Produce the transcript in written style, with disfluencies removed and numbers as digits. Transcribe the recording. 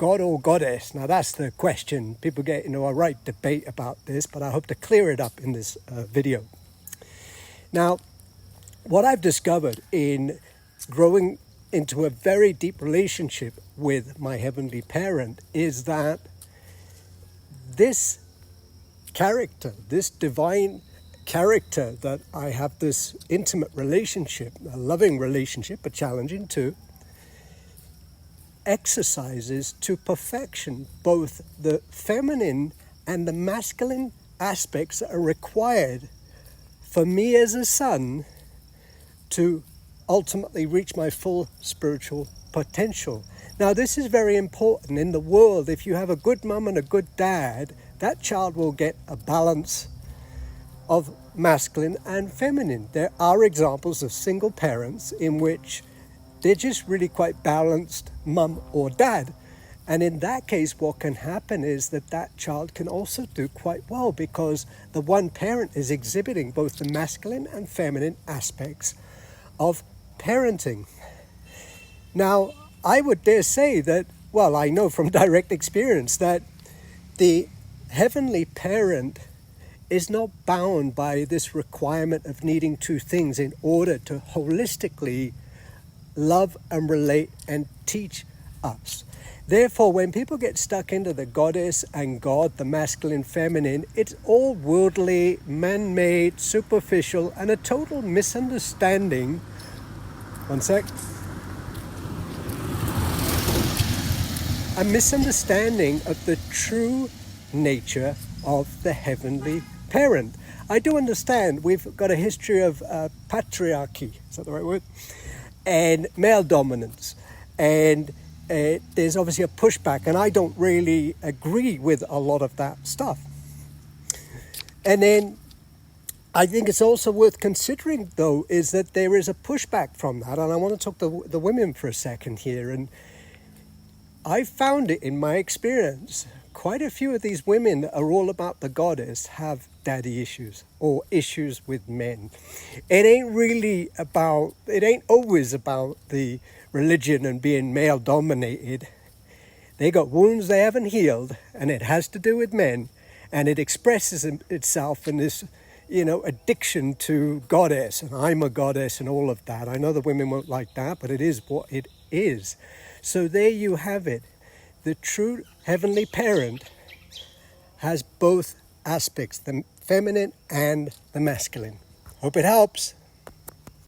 God or goddess? Now that's the question. People get a right debate about this, but I hope to clear it up in this video. Now, what I've discovered in growing into a very deep relationship with my heavenly parent is that this character, this divine character that I have this intimate relationship, a loving relationship, but challenging too, exercises to perfection both the feminine and the masculine aspects that are required for me as a son to ultimately reach my full spiritual potential. Now, this is very important in the world. If you have a good mum and a good dad, that child will get a balance of masculine and feminine. There are examples of single parents in which they're just really quite balanced mum or dad. And in that case, what can happen is that child can also do quite well because the one parent is exhibiting both the masculine and feminine aspects of parenting. Now, I would dare say that, well, I know from direct experience that the heavenly parent is not bound by this requirement of needing two things in order to holistically love and relate and teach us. Therefore, when people get stuck into the goddess and God, the masculine, feminine, it's all worldly, man-made, superficial, and a total misunderstanding. One sec. A misunderstanding of the true nature of the heavenly parent. I do understand we've got a history of patriarchy, is that the right word? And male dominance. And there's obviously a pushback, and I don't really agree with a lot of that stuff. And then I think it's also worth considering, though, is that there is a pushback from that. And I want to talk to the women for a second here. And I found it in my experience. Quite a few of these women that are all about the goddess have daddy issues or issues with men. It ain't always about the religion and being male dominated. They got wounds they haven't healed, and it has to do with men, and it expresses itself in this, addiction to goddess, and I'm a goddess and all of that. I know the women won't like that, but it is what it is. So there you have it. The true heavenly parent has both aspects, the feminine and the masculine. Hope it helps.